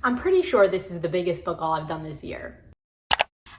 I'm pretty sure this is the biggest book haul I've done this year.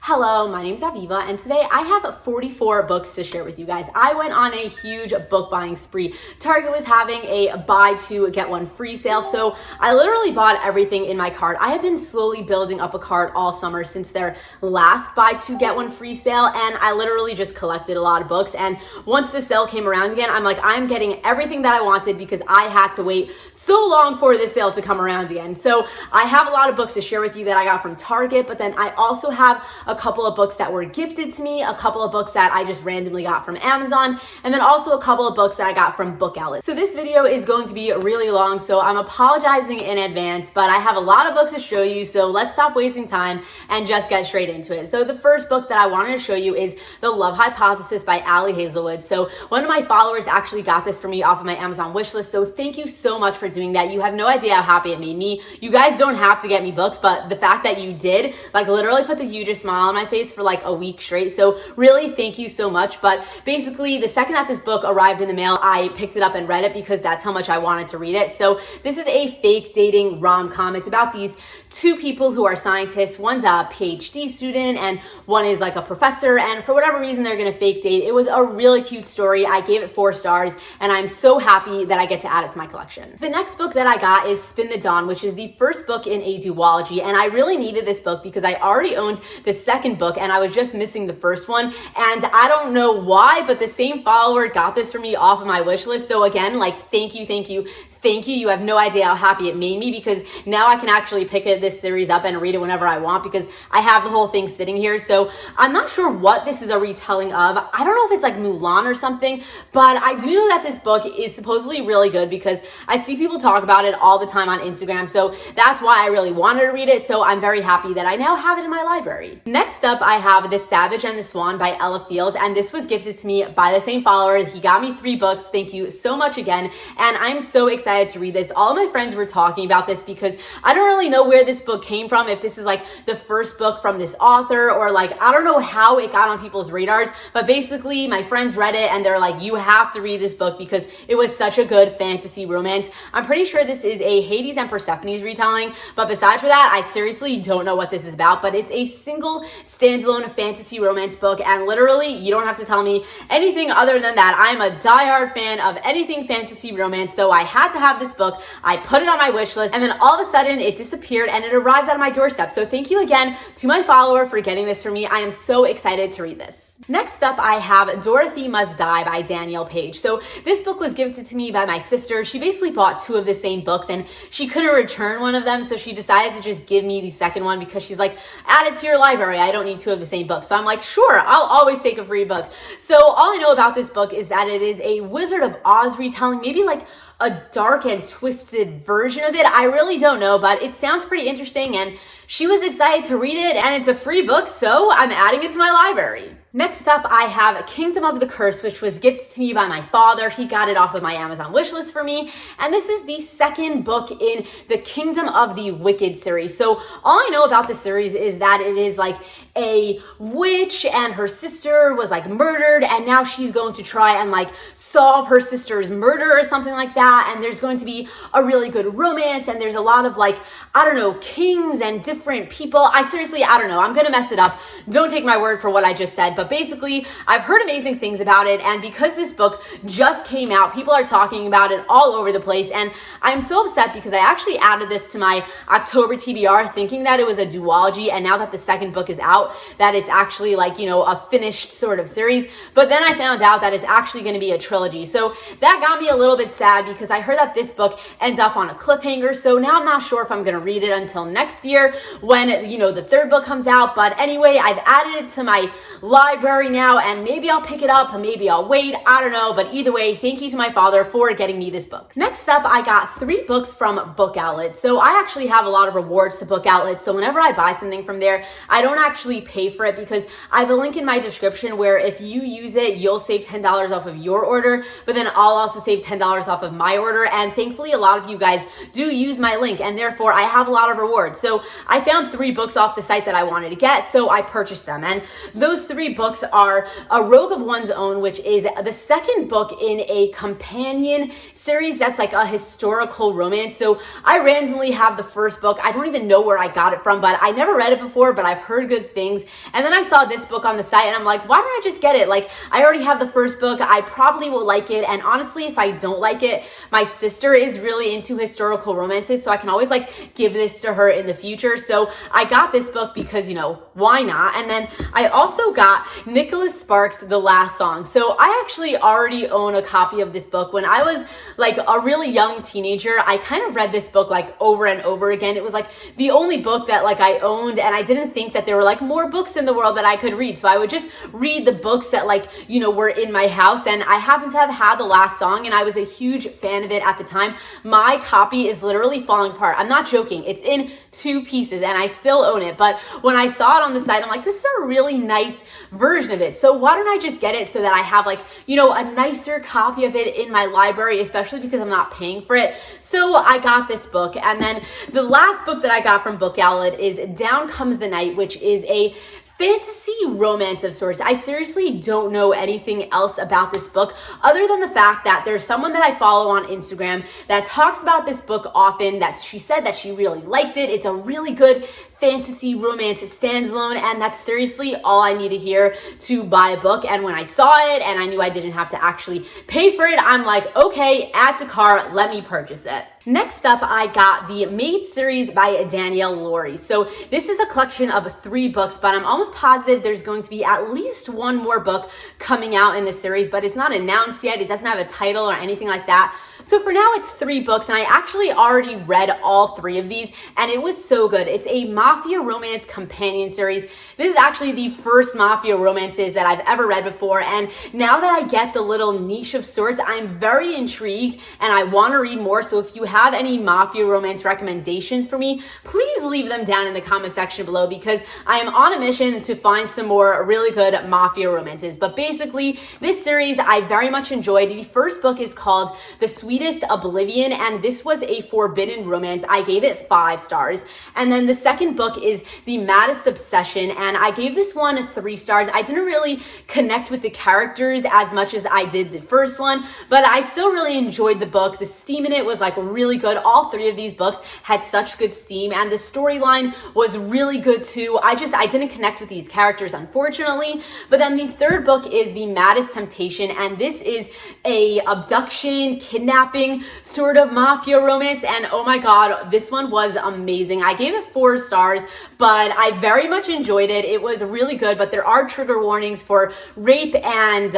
Hello, my name's Aviva, and today I have 44 books to share with you guys. I went on a huge book buying spree. Target was having a buy two, get one free sale, so I literally bought everything in my cart. I have been slowly building up a cart all summer since their last buy two, get one free sale, and I literally just collected a lot of books, and once the sale came around again, I'm like, I'm getting everything that I wanted because I had to wait so long for this sale to come around again. So I have a lot of books to share with you that I got from Target, but then I also have a couple of books that were gifted to me, a couple of books that I just randomly got from Amazon, and then also a couple of books that I got from book outlets. So this video is going to be really long, so I'm apologizing in advance, but I have a lot of books to show you, so let's stop wasting time and just get straight into it. So the first book that I wanted to show you is The Love Hypothesis by Hazelwood. So one of my followers actually got this for me off of my Amazon wishlist, so thank you so much for doing that. You have no idea how happy it made me. You guys don't have to get me books, but the fact that you did, like, literally put the hugest smile on my face for like a week straight. So really, thank you so much. But basically, the second that this book arrived in the mail, I picked it up and read it because that's how much I wanted to read it. So this is a fake dating rom-com. It's about these two people who are scientists. One's a PhD student and one is like a professor, and for whatever reason they're gonna fake date. It was a really cute story. I gave it 4 stars and I'm so happy that I get to add it to my collection. The next book that I got is Spin the Dawn, which is the first book in a duology, and I really needed this book because I already owned the second book and I was just missing the first one, and I don't know why, but the same follower got this for me off of my wish list. So again, like, thank you. You have no idea how happy it made me because now I can actually pick this series up and read it whenever I want because I have the whole thing sitting here. So I'm not sure what this is a retelling of. I don't know if it's like Mulan or something, but I do know that this book is supposedly really good because I see people talk about it all the time on Instagram. So that's why I really wanted to read it. So I'm very happy that I now have it in my library. Next up, I have The Savage and the Swan by Ella Fields, and this was gifted to me by the same follower. He got me 3 books. Thank you so much again. And I'm so excited to read this. All of my friends were talking about this because I don't really know where this book came from, if this is like the first book from this author or like, I don't know how it got on people's radars, but basically my friends read it and they're like, you have to read this book because it was such a good fantasy romance. I'm pretty sure this is a Hades and Persephone's retelling, but besides for that, I seriously don't know what this is about, but it's a single standalone fantasy romance book, and literally you don't have to tell me anything other than that. I'm a diehard fan of anything fantasy romance, so I had to have this book. I put it on my wish list and then all of a sudden it disappeared and it arrived on my doorstep. So thank you again to my follower for getting this for me. I am so excited to read this. Next up, I have Dorothy Must Die by Danielle Page. So this book was gifted to me by my sister. She basically bought 2 of the same books and she couldn't return one of them, so she decided to just give me the second one because she's like, add it to your library. I don't need 2 of the same books. So I'm like, sure, I'll always take a free book. So all I know about this book is that it is a Wizard of Oz retelling, maybe like a dark and twisted version of it. I really don't know, but it sounds pretty interesting and she was excited to read it, and it's a free book, so I'm adding it to my library. Next up, I have Kingdom of the Curse, which was gifted to me by my father. He got it off of my Amazon wishlist for me, and this is the second book in the Kingdom of the Wicked series. So all I know about this series is that it is like a witch and her sister was like murdered, and now she's going to try and like solve her sister's murder or something like that, and there's going to be a really good romance, and there's a lot of like, I don't know, kings and different people. I don't know. I'm gonna mess it up. Don't take my word for what I just said. But basically, I've heard amazing things about it, and because this book just came out, people are talking about it all over the place, and I'm so upset because I actually added this to my October TBR thinking that it was a duology, and now that the second book is out, that it's actually like, you know, a finished sort of series, but then I found out that it's actually going to be a trilogy. So that got me a little bit sad because I heard that this book ends up on a cliffhanger, so now I'm not sure if I'm going to read it until next year when, you know, the 3rd book comes out. But anyway, I've added it to my library now, and maybe I'll pick it up, maybe I'll wait, I don't know, but either way, thank you to my father for getting me this book. Next up, I got 3 books from Book Outlet. So I actually have a lot of rewards to Book Outlet, so whenever I buy something from there, I don't actually pay for it because I have a link in my description where if you use it, you'll save $10 off of your order, but then I'll also save $10 off of my order, and thankfully a lot of you guys do use my link, and therefore I have a lot of rewards. So I found 3 books off the site that I wanted to get, so I purchased them, and those 3 books are A Rogue of One's Own, which is the second book in a companion series that's like a historical romance. So I randomly have the first book. I don't even know where I got it from, but I never read it before, but I've heard good things. And then I saw this book on the site and I'm like, why don't I just get it? Like, I already have the first book. I probably will like it. And honestly, if I don't like it, my sister is really into historical romances, so I can always like give this to her in the future. So I got this book because, you know, why not? And then I also got Nicholas Sparks' The Last Song. So I actually already own a copy of this book. When I was like a really young teenager, I kind of read this book like over and over again. It was like the only book that like I owned, and I didn't think that there were like more books in the world that I could read. So I would just read the books that like, you know, were in my house, and I happened to have had The Last Song and I was a huge fan of it at the time. My copy is literally falling apart. I'm not joking. It's in 2 pieces and I still own it. But when I saw it on the site, I'm like, this is a really nice version of it. So why don't I just get it so that I have like, you know, a nicer copy of it in my library, especially because I'm not paying for it. So I got this book. And then the last book that I got from Book Outlet is Down Comes the Night, which is a fantasy romance of sorts. I seriously don't know anything else about this book other than the fact that there's someone that I follow on Instagram that talks about this book often, that she said that she really liked it. It's a really good fantasy romance. It stands alone, and that's seriously all I need to hear to buy a book. And when I saw it and I knew I didn't have to actually pay for it, I'm like, okay, add to cart, let me purchase it. Next up, I got the Maid series by Danielle Laurie. So this is a collection of 3 books, but I'm almost positive there's going to be at least one more book coming out in this series, but it's not announced yet. It doesn't have a title or anything like that. So for now, it's 3 books, and I actually already read all 3 of these, and it was so good. It's a mafia romance companion series. This is actually the first mafia romances that I've ever read before, and now that I get the little niche of sorts, I'm very intrigued, and I want to read more. So if you have any mafia romance recommendations for me, please leave them down in the comment section below, because I am on a mission to find some more really good mafia romances. But basically, this series I very much enjoyed. The first book is called The Sweetest Oblivion, and this was a forbidden romance. I gave it 5 stars. And then the second book is The Maddest Obsession, and I gave this one 3 stars. I didn't really connect with the characters as much as I did the first one, but I still really enjoyed the book. The steam in it was like really good. All 3 of these books had such good steam, and the storyline was really good too. I didn't connect with these characters, unfortunately. But then the third book is The Maddest Temptation, and this is a abduction, kidnapping sort of mafia romance, and oh my god, this one was amazing. I gave it 4 stars, but I very much enjoyed it. It was really good, but there are trigger warnings for rape and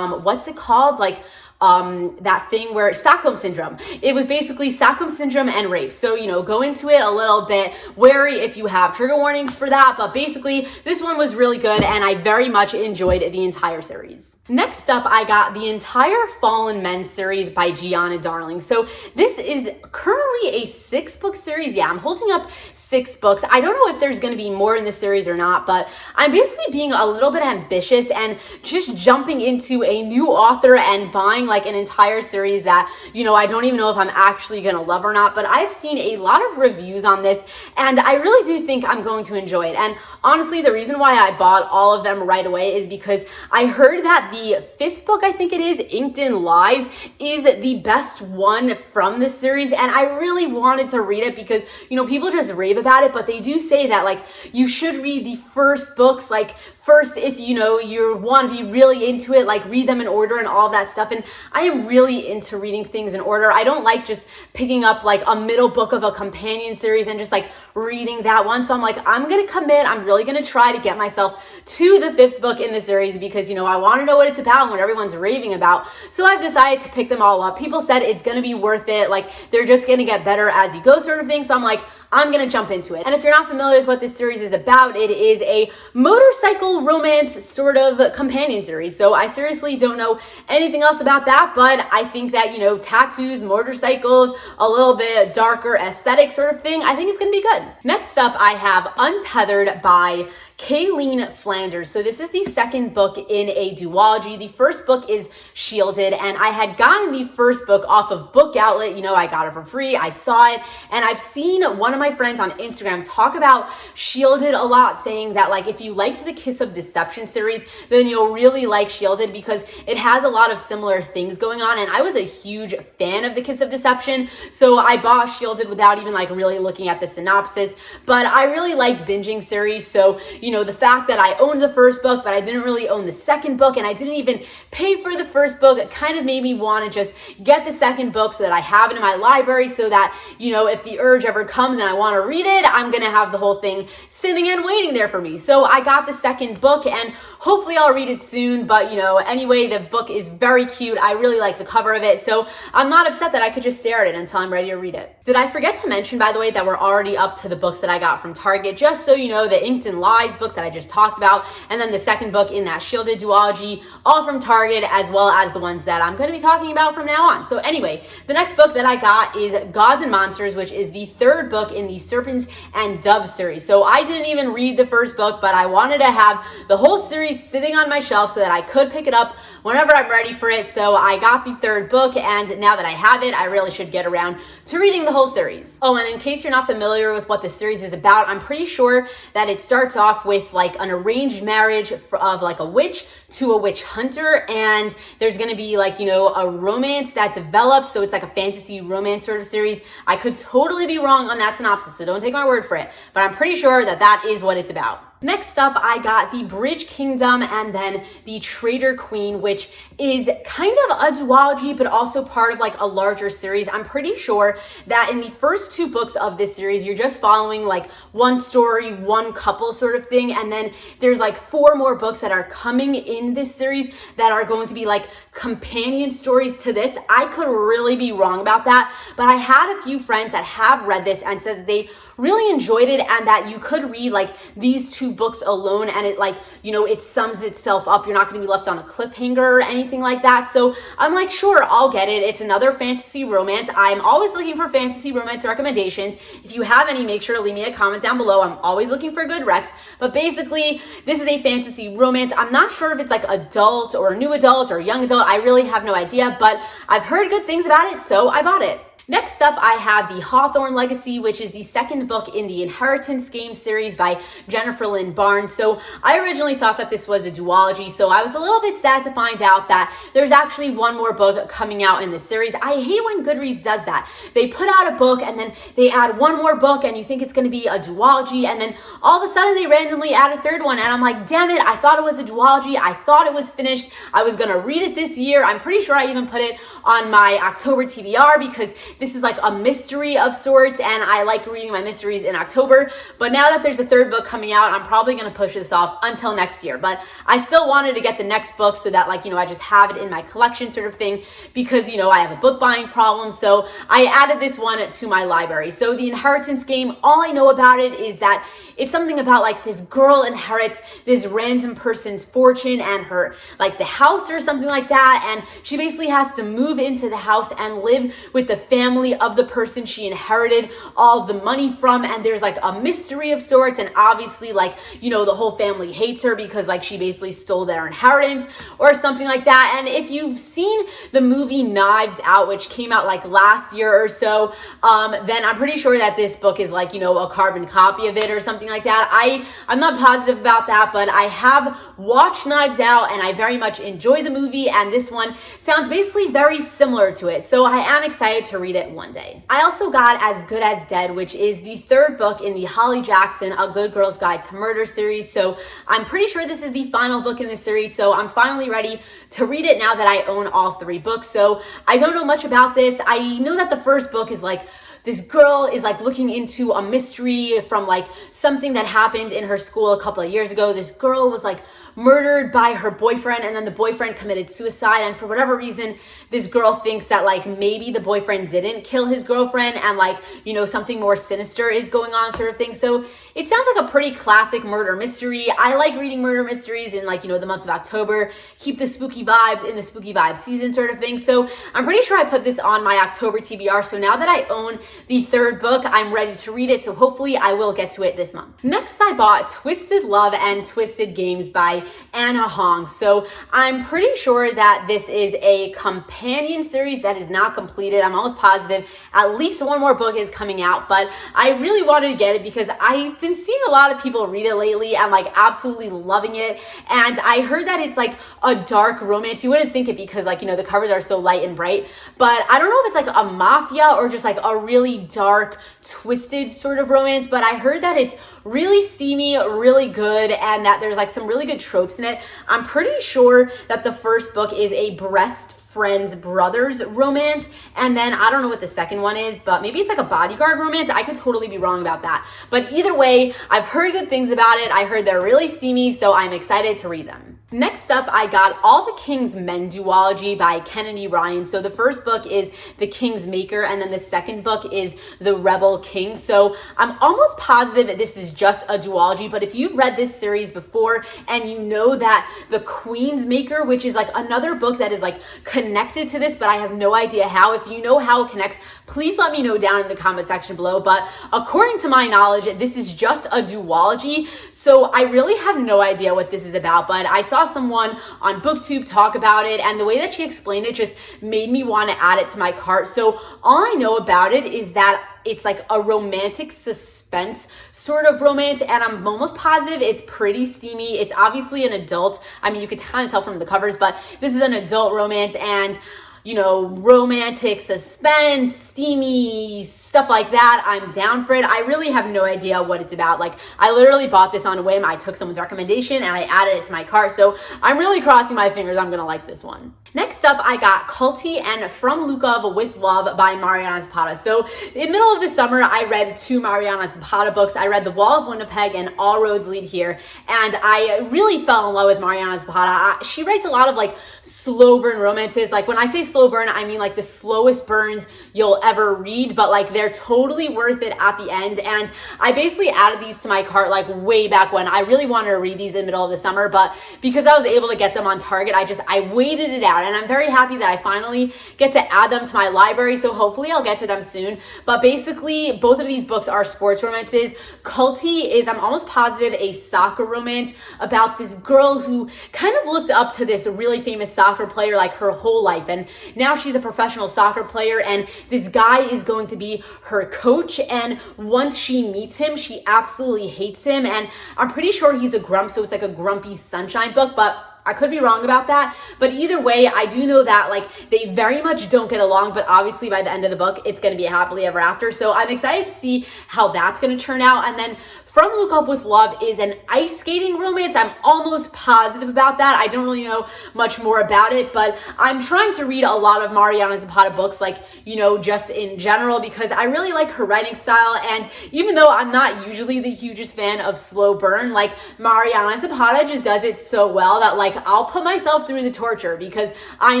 what's it called, like that thing where Stockholm Syndrome. It was basically Stockholm Syndrome and rape. So, you know, go into it a little bit wary if you have trigger warnings for that. But basically, this one was really good, and I very much enjoyed the entire series. Next up, I got the entire Fallen Men series by Gianna, darling. So this is currently a 6-book series. Yeah, I'm holding up 6 books. I don't know if there's going to be more in the series or not, but I'm basically being a little bit ambitious and just jumping into a new author and buying like an entire series that, you know, I don't even know if I'm actually gonna love or not. But I've seen a lot of reviews on this, and I really do think I'm going to enjoy it. And honestly, the reason why I bought all of them right away is because I heard that the 5th book, I think it is, Inked in Lies, is the best one from this series, and I really wanted to read it because, you know, people just rave about it, but they do say that like you should read the first books like first if, you know, you want to be really into it, like read them in order and all that stuff. And I am really into reading things in order. I don't like just picking up like a middle book of a companion series and just like reading that one. So I'm like, I'm gonna commit. I'm really gonna try to get myself to the 5th book in the series because, you know, I want to know what it's about and what everyone's raving about. So I've decided to pick them all up. People said it's gonna be worth it, like they're just gonna get better as you go sort of thing. So I'm like, I'm gonna jump into it. And if you're not familiar with what this series is about, it is a motorcycle romance sort of companion series. So I seriously don't know anything else about that, but I think that, you know, tattoos, motorcycles, a little bit darker aesthetic sort of thing, I think it's gonna be good. Next up, I have Untethered by Kaylene Flanders. So this is the second book in a duology. The first book is Shielded, and I had gotten the first book off of Book Outlet. You know, I got it for free. I saw it, and I've seen one of my friends on Instagram talk about Shielded a lot, saying that like if you liked the Kiss of Deception series, then you'll really like Shielded because it has a lot of similar things going on. And I was a huge fan of the Kiss of Deception, so I bought Shielded without even like really looking at the synopsis. But I really like binging series, so you know, the fact that I owned the first book, but I didn't really own the second book, and I didn't even pay for the first book, it kind of made me want to just get the second book so that I have it in my library so that, you know, if the urge ever comes and I want to read it, I'm going to have the whole thing sitting and waiting there for me. So I got the second book, and hopefully I'll read it soon. But, you know, anyway, the book is very cute. I really like the cover of it, so I'm not upset that I could just stare at it until I'm ready to read it. Did I forget to mention, by the way, that we're already up to the books that I got from Target? Just so you know, the Inked and Lies book that I just talked about, and then the second book in that Shielded duology, all from Target, as well as the ones that I'm going to be talking about from now on. So anyway, the next book that I got is Gods and Monsters, which is the third book in the Serpents and Doves series. So I didn't even read the first book, but I wanted to have the whole series sitting on my shelf so that I could pick it up whenever I'm ready for it. So I got the third book, and now that I have it, I really should get around to reading the whole series. Oh, and in case you're not familiar with what the series is about, I'm pretty sure that it starts off with like an arranged marriage of like a witch to a witch hunter, and there's going to be like, you know, a romance that develops, so it's like a fantasy romance sort of series. I could totally be wrong on that synopsis, so don't take my word for it, but I'm pretty sure that that is what it's about. Next up, I got the Bridge Kingdom and then the Traitor Queen, which is kind of a duology, but also part of like a larger series. I'm pretty sure that in the first two books of this series, you're just following like one story, one couple sort of thing. And then there's like 4 more books that are coming in this series that are going to be like companion stories to this. I could really be wrong about that, but I had a few friends that have read this and said that they really enjoyed it, and that you could read like these 2 books alone and it like, you know, it sums itself up. You're not going to be left on a cliffhanger or anything like that. So I'm like, sure, I'll get it. It's another fantasy romance. I'm always looking for fantasy romance recommendations. If you have any, make sure to leave me a comment down below. I'm always looking for good recs, but basically this is a fantasy romance. I'm not sure if it's like adult or new adult or young adult. I really have no idea, but I've heard good things about it, so I bought it. Next up, I have the Hawthorne Legacy, which is the second book in the Inheritance Game series by Jennifer Lynn Barnes. So I originally thought that this was a duology, so I was a little bit sad to find out that there's actually one more book coming out in the series. I hate when Goodreads does that. They put out a book and then they add one more book and you think it's going to be a duology, and then all of a sudden they randomly add a third one, and I'm like, damn it, I thought it was a duology. I thought it was finished. I was going to read it this year. I'm pretty sure I even put it on my October TBR because this is like a mystery of sorts, and I like reading my mysteries in October. But now that there's a third book coming out, I'm probably going to push this off until next year. But I still wanted to get the next book so that, like, you know, I just have it in my collection sort of thing, because, you know, I have a book buying problem. So I added this one to my library. So the Inheritance Game, all I know about it is that it's something about like this girl inherits this random person's fortune and her, like, the house or something like that. And she basically has to move into the house and live with the family of the person she inherited all the money from. And there's like a mystery of sorts. And obviously, like, you know, the whole family hates her because like she basically stole their inheritance or something like that. And if you've seen the movie Knives Out, which came out like last year or so, then I'm pretty sure that this book is like, you know, a carbon copy of it or something like that. I'm not positive about that, but I have watched Knives Out and I very much enjoy the movie, and this one sounds basically very similar to it. So I am excited to read it one day. I also got As Good as Dead, which is the third book in the Holly Jackson A Good Girl's Guide to Murder series. So I'm pretty sure this is the final book in the series. So I'm finally ready to read it now that I own all 3 books. So I don't know much about this. I know that the first book is like, this girl is like looking into a mystery from like something that happened in her school a couple of years ago. This girl was like murdered by her boyfriend, and then the boyfriend committed suicide, and for whatever reason this girl thinks that like maybe the boyfriend didn't kill his girlfriend, and like, you know, something more sinister is going on sort of thing. So it sounds like a pretty classic murder mystery. I like reading murder mysteries in, like, you know, the month of October, keep the spooky vibes in the spooky vibe season sort of thing. So I'm pretty sure I put this on my October TBR. So now that I own the third book. I'm ready to read it, so hopefully I will get to it this month. Next, I bought Twisted Love and Twisted Games by Anna Hong. So I'm pretty sure that this is a companion series that is not completed. I'm almost positive at least one more book is coming out, but I really wanted to get it because I've been seeing a lot of people read it lately. I'm like absolutely loving it. And I heard that it's like a dark romance. You wouldn't think it because like, you know, the covers are so light and bright, but I don't know if it's like a mafia or just like a really dark, twisted sort of romance, but I heard that it's really steamy, really good, and that there's like some really good tropes in it. I'm pretty sure that the first book is a best friends brothers romance, and then I don't know what the second one is, but maybe it's like a bodyguard romance. I could totally be wrong about that, but either way, I've heard good things about it. I heard they're really steamy, so I'm excited to read them. Next up, I got All the King's Men Duology by Kennedy Ryan. So the first book is The King's Maker, and then the second book is The Rebel King. So I'm almost positive that this is just a duology, but if you've read this series before and you know that The Queen's Maker, which is like another book that is like connected to this, but I have no idea how. If you know how it connects, please let me know down in the comment section below. But according to my knowledge, this is just a duology. So I really have no idea what this is about, but I saw someone on booktube talk about it, and the way that she explained it just made me want to add it to my cart. So all I know about it is that it's like a romantic suspense sort of romance, and I'm almost positive it's pretty steamy. It's obviously an adult. I mean, you could kind of tell from the covers, but this is an adult romance, and you know, romantic suspense, steamy, stuff like that. I'm down for it. I really have no idea what it's about. Like, I literally bought this on a whim. I took someone's recommendation and I added it to my cart. So I'm really crossing my fingers I'm gonna like this one. Next up, I got Culty and From Lukov with Love by Mariana Zapata. So in the middle of the summer, I read 2 Mariana Zapata books. I read The Wall of Winnipeg and All Roads Lead Here. And I really fell in love with Mariana Zapata. She writes a lot of like slow burn romances. Like when I say slow burn, I mean like the slowest burns you'll ever read, but like they're totally worth it at the end. And I basically added these to my cart like way back when. I really wanted to read these in the middle of the summer, but because I was able to get them on Target, I waited it out. And I'm very happy that I finally get to add them to my library, so hopefully I'll get to them soon. But basically, both of these books are sports romances. Culty is, I'm almost positive, a soccer romance about this girl who kind of looked up to this really famous soccer player like her whole life, and now she's a professional soccer player, and this guy is going to be her coach, and once she meets him, she absolutely hates him, and I'm pretty sure he's a grump, so it's like a grumpy sunshine book, but I could be wrong about that. But either way, I do know that like they very much don't get along, but obviously by the end of the book, it's going to be a happily ever after. So I'm excited to see how that's going to turn out. And then From Lukov with Love is an ice skating romance. I'm almost positive about that. I don't really know much more about it, but I'm trying to read a lot of Mariana Zapata books, like, you know, just in general, because I really like her writing style. And even though I'm not usually the hugest fan of slow burn, like Mariana Zapata just does it so well that like I'll put myself through the torture because I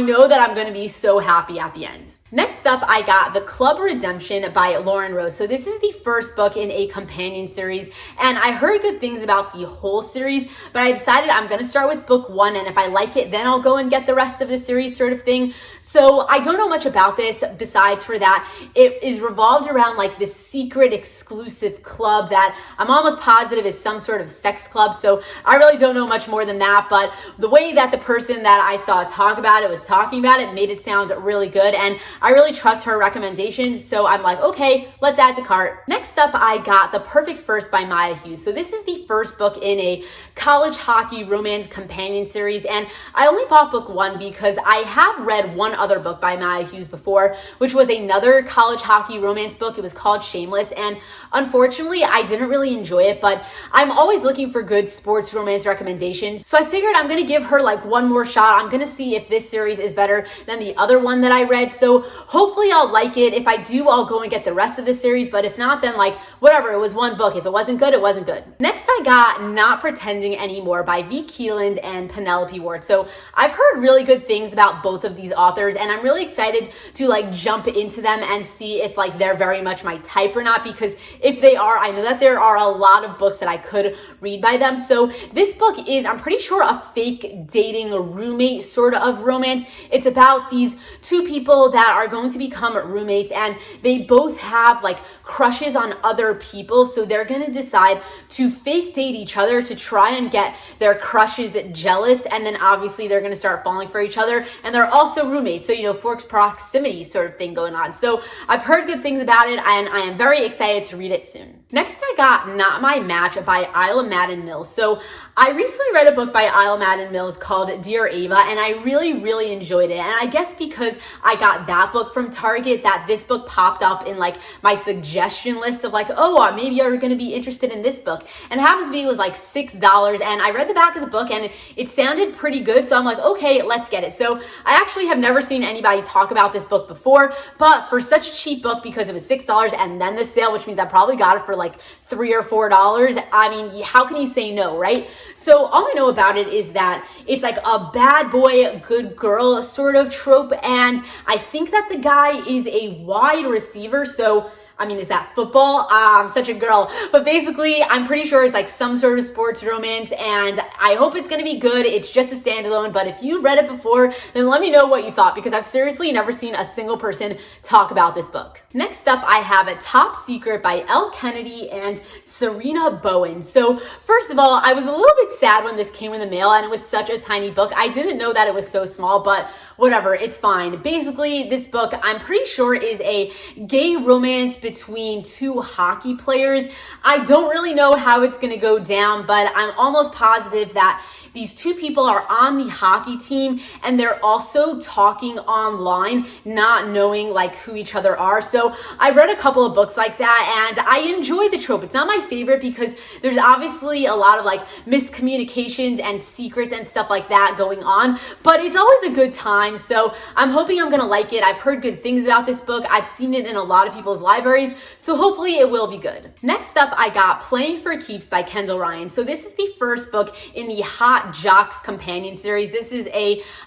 know that I'm going to be so happy at the end. Next up, I got The Club Redemption by Lauren Rose. So this is the first book in a companion series, and I heard good things about the whole series, but I decided I'm going to start with book 1, and if I like it, then I'll go and get the rest of the series sort of thing. So I don't know much about this besides for that it is revolved around like this secret exclusive club that I'm almost positive is some sort of sex club. So I really don't know much more than that, but the way that the person that I saw talk about it was talking about it made it sound really good, and I really trust her recommendations, so I'm like, okay, let's add to cart. Next up, I got The Perfect First by Maya Hughes. So this is the first book in a college hockey romance companion series, and I only bought book 1 because I have read one other book by Maya Hughes before, which was another college hockey romance book. It was called Shameless, and unfortunately, I didn't really enjoy it, but I'm always looking for good sports romance recommendations, so I figured I'm gonna give her like one more shot. I'm gonna see if this series is better than the other one that I read, so hopefully I'll like it. If I do, I'll go and get the rest of the series, but if not, then like whatever, it was one book. If it wasn't good, it wasn't good. Next, I got Not Pretending Anymore by V. Keeland and Penelope Ward. So I've heard really good things about both of these authors, and I'm really excited to like jump into them and see if like they're very much my type or not, because if they are, I know that there are a lot of books that I could read by them. So this book is, I'm pretty sure, a fake dating roommate sort of romance. It's about these two people that are going to become roommates, and they both have like crushes on other people. So they're going to decide to fake date each other to try and get their crushes jealous. And then obviously they're going to start falling for each other. And they're also roommates. So, forced proximity sort of thing going on. So I've heard good things about it, and I am very excited to read it soon. Next, I got Not My Match by Isla Madden Mills. So I recently read a book by Isla Madden Mills called Dear Ava, and I really enjoyed it. And I guess because I got that book from Target, that this book popped up in like my suggestion list of like, oh, maybe you're going to be interested in this book. And it happens to be, it was like $6, and I read the back of the book and it sounded pretty good. So I'm like, okay, let's get it. So I actually have never seen anybody talk about this book before, but for such a cheap book, because it was $6 and then the sale, which means I probably got it for like $3 or $4. I mean, how can you say no, right? So all I know about it is that it's like a bad boy, good girl sort of trope. And I think that the guy is a wide receiver. So I mean, is that football? I'm such a girl. But basically, I'm pretty sure it's like some sort of sports romance, and I hope it's going to be good. It's just a standalone, but if you read it before, then let me know what you thought, because I've seriously never seen a single person talk about this book. Next up, I have A Top Secret by Elle Kennedy and Serena Bowen. So first of all, I was a little bit sad when this came in the mail, and it was such a tiny book. I didn't know that it was so small, but whatever, it's fine. Basically, this book, I'm pretty sure, is a gay romance between two hockey players. I don't really know how it's going to go down, but I'm almost positive that these two people are on the hockey team, and they're also talking online, not knowing like who each other are. So I read a couple of books like that, and I enjoy the trope. It's not my favorite because there's obviously a lot of like miscommunications and secrets and stuff like that going on, but it's always a good time. So I'm hoping I'm gonna like it. I've heard good things about this book. I've seen it in a lot of people's libraries, so hopefully it will be good. Next up, I got Playing for Keeps by Kendall Ryan. So this is the first book in the Hot Jocks companion series. This is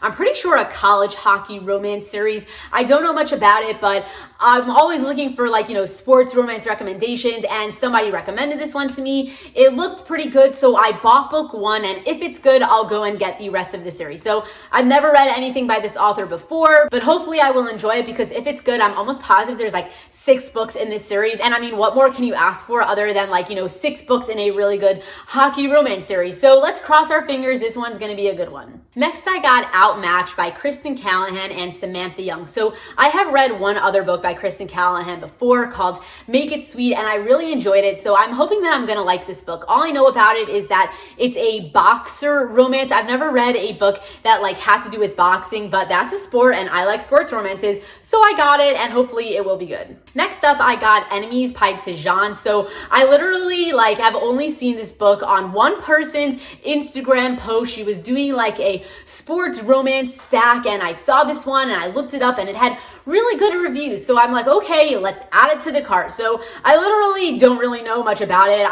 I'm pretty sure a college hockey romance series. I don't know much about it, but I'm always looking for like, sports romance recommendations, and somebody recommended this one to me. It looked pretty good, so I bought book one, and if it's good, I'll go and get the rest of the series. So I've never read anything by this author before, but hopefully I will enjoy it, because if it's good, I'm almost positive there's like 6 books in this series. And I mean, what more can you ask for other than like, 6 books in a really good hockey romance series? So let's cross our fingers. This one's going to be a good one. Next, I got Outmatched by Kristen Callahan and Samantha Young. So I have read one other book by Kristen Callahan before called Make It Sweet, and I really enjoyed it. So I'm hoping that I'm going to like this book. All I know about it is that it's a boxer romance. I've never read a book that like had to do with boxing, but that's a sport, and I like sports romances. So I got it, and hopefully it will be good. Next up, I got Enemies by Tasha. So I literally like have only seen this book on one person's Instagram post. She was doing like a sports romance stack, and I saw this one and I looked it up, and it had really good reviews. So I'm like, okay, let's add it to the cart. So I literally don't really know much about it.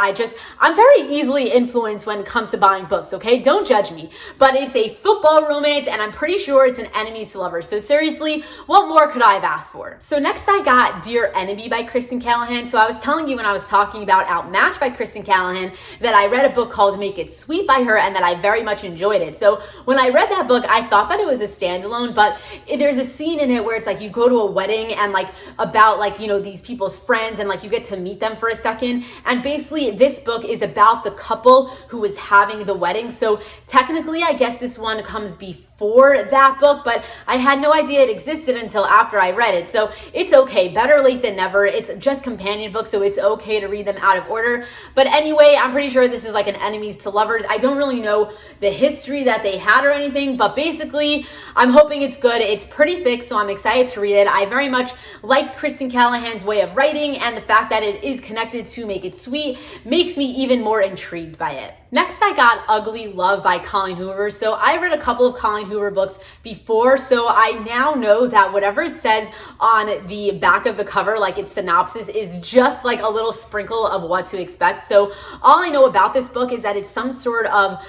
I'm very easily influenced when it comes to buying books, okay? Don't judge me. But it's a football romance, and I'm pretty sure it's an enemies to lovers. So seriously, what more could I have asked for? So next I got Dear Enemy by Kristen Callahan. So I was telling you when I was talking about Outmatched by Kristen Callahan that I read a book called Make It Sweet by her, and that I very much enjoyed it. So when I read that book, I thought that it was a standalone, but there's a scene in it where it's like you go to a wedding, and like about like, these people's friends, and like you get to meet them for a second. And basically this book is about the couple who was having the wedding. So technically, I guess this one comes before that book, but I had no idea it existed until after I read it. So it's okay, better late than never. It's just companion books, so it's okay to read them out of order. But anyway, I'm pretty sure this is like an enemies to lovers. I don't really know the history that they had or anything, but basically I'm hoping it's good. It's pretty thick, so I'm excited to read it. I very much like Kristen Callahan's way of writing, and the fact that it is connected to Make It Sweet makes me even more intrigued by it. Next, I got Ugly Love by Colleen Hoover. So I read a couple of Colleen Hoover books before, so I now know that whatever it says on the back of the cover, like its synopsis, is just like a little sprinkle of what to expect. So all I know about this book is that it's some sort of,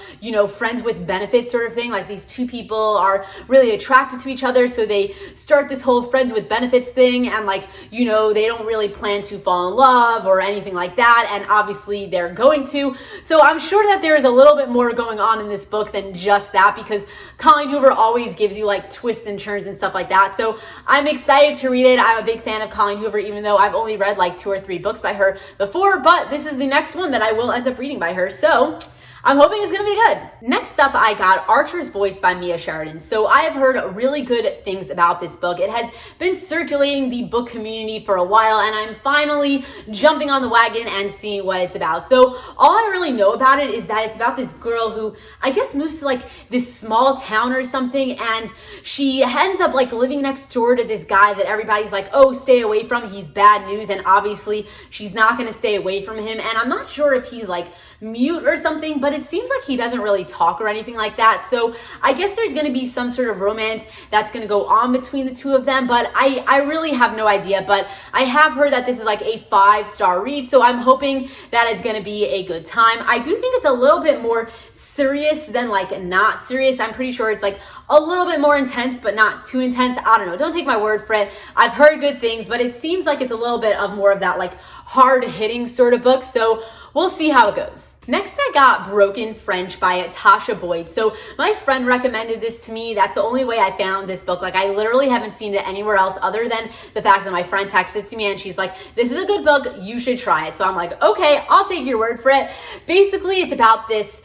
friends with benefits sort of thing. Like these two people are really attracted to each other, so they start this whole friends with benefits thing, and like, they don't really plan to fall in love or anything like that, and obviously they're going to. So I'm sure that there is a little bit more going on in this book than just that, because Colleen Hoover always gives you like twists and turns and stuff like that. So I'm excited to read it. I'm a big fan of Colleen Hoover, even though I've only read like 2 or 3 books by her before, but this is the next one that I will end up reading by her. So I'm hoping it's gonna be good. Next up, I got Archer's Voice by Mia Sheridan. So I have heard really good things about this book. It has been circulating the book community for a while, and I'm finally jumping on the wagon and seeing what it's about. So all I really know about it is that it's about this girl who I guess moves to like this small town or something, and she ends up like living next door to this guy that everybody's like, oh, stay away from, he's bad news, and obviously she's not gonna stay away from him. And I'm not sure if he's like mute or something, but it seems like he doesn't really talk or anything like that. So I guess there's going to be some sort of romance that's going to go on between the two of them, but I really have no idea. But I have heard that this is like a 5-star read, so I'm hoping that it's going to be a good time. I do think it's a little bit more serious than like not serious. I'm pretty sure it's like a little bit more intense, but not too intense. I don't know. Don't take my word for it. I've heard good things, but it seems like it's a little bit of more of that like hard-hitting sort of book. So we'll see how it goes. Next, I got Broken French by Tasha Boyd. So my friend recommended this to me. That's the only way I found this book. Like, I literally haven't seen it anywhere else other than the fact that my friend texted to me and she's like, this is a good book, you should try it. So I'm like, okay, I'll take your word for it. Basically, it's about this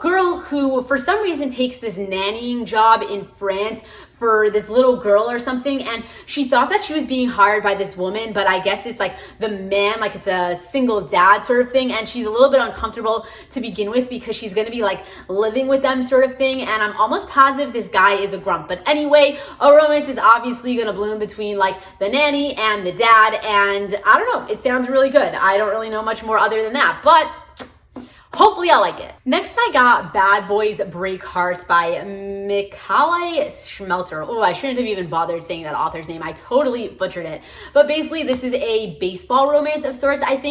girl who for some reason takes this nannying job in France for this little girl or something, and she thought that she was being hired by this woman, but I guess it's like the man, like it's a single dad sort of thing, and she's a little bit uncomfortable to begin with because she's gonna be like living with them sort of thing, and I'm almost positive this guy is a grump. But anyway, a romance is obviously gonna bloom between like the nanny and the dad, and I don't know, it sounds really good. I don't really know much more other than that, but hopefully I'll like it. Next, I got Bad Boys Break Hearts by Michaela Schmelter. Oh, I shouldn't have even bothered saying that author's name. I totally butchered it. But basically, this is a baseball romance of sorts. I'm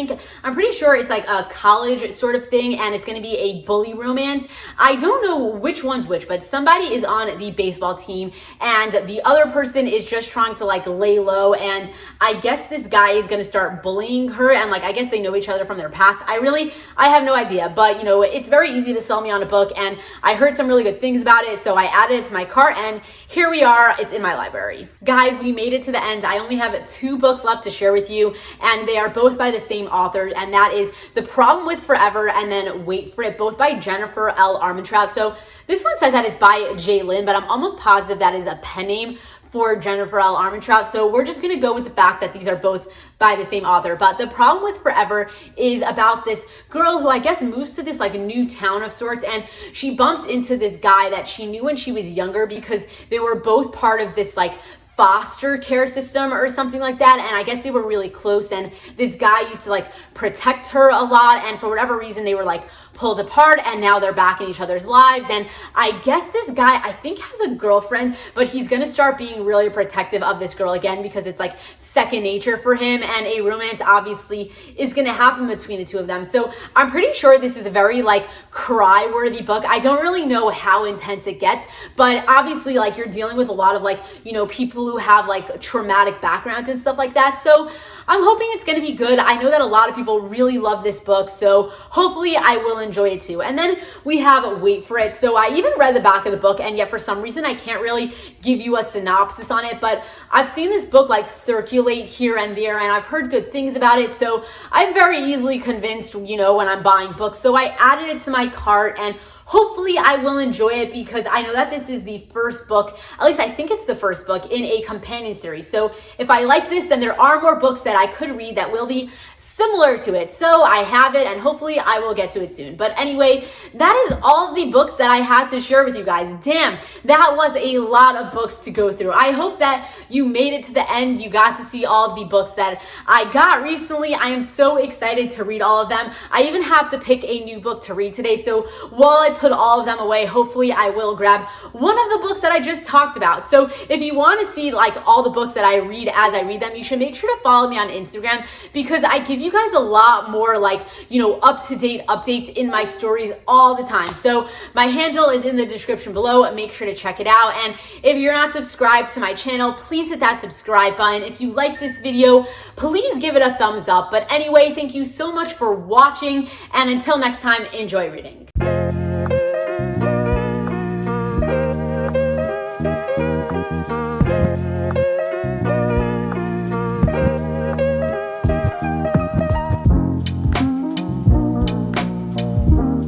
pretty sure it's like a college sort of thing, and it's gonna be a bully romance. I don't know which one's which, but somebody is on the baseball team, and the other person is just trying to like lay low, and I guess this guy is gonna start bullying her, and like I guess they know each other from their past. I have no idea. But you know, it's very easy to sell me on a book, and I heard some really good things about it, so I added it to my cart, and here we are. It's in my library. Guys, we made it to the end. I only have 2 books left to share with you, and they are both by the same author, and that is The Problem with Forever and then Wait for It, both by Jennifer L. Armentrout. So this one says that it's by J. Lynn, but I'm almost positive that is a pen name for Jennifer L. Armentrout. So we're just gonna go with the fact that these are both by the same author. But The Problem with Forever is about this girl who I guess moves to this like new town of sorts, and she bumps into this guy that she knew when she was younger because they were both part of this like foster care system or something like that, and I guess they were really close, and this guy used to like protect her a lot, and for whatever reason they were like pulled apart, and now they're back in each other's lives. And I guess this guy I think has a girlfriend, but he's gonna start being really protective of this girl again because it's like second nature for him, and a romance obviously is gonna happen between the two of them. So I'm pretty sure this is a very like cry worthy book. I don't really know how intense it gets, but obviously like you're dealing with a lot of like, you know, people who have like traumatic backgrounds and stuff like that. So I'm hoping it's going to be good. I know that a lot of people really love this book, so hopefully I will enjoy it too. And then we have Wait for It. So I even read the back of the book, and yet for some reason I can't really give you a synopsis on it, but I've seen this book like circulate here and there, and I've heard good things about it, so I'm very easily convinced, you know, when I'm buying books. So I added it to my cart, and hopefully I will enjoy it because I know that this is the first book, at least I think it's the first book in a companion series. So if I like this, then there are more books that I could read that will be similar to it. So I have it, and hopefully I will get to it soon. But anyway, that is all of the books that I had to share with you guys. Damn, that was a lot of books to go through. I hope that you made it to the end. You got to see all of the books that I got recently. I am so excited to read all of them. I even have to pick a new book to read today. So while I put all of them away, hopefully I will grab one of the books that I just talked about. So if you want to see like all the books that I read as I read them, you should make sure to follow me on Instagram because I give you guys a lot more like, you know, up-to-date updates in my stories all the time. So my handle is in the description below. Make sure to check it out. And if you're not subscribed to my channel, please hit that subscribe button. If you like this video, please give it a thumbs up. But anyway, thank you so much for watching. And until next time, enjoy reading.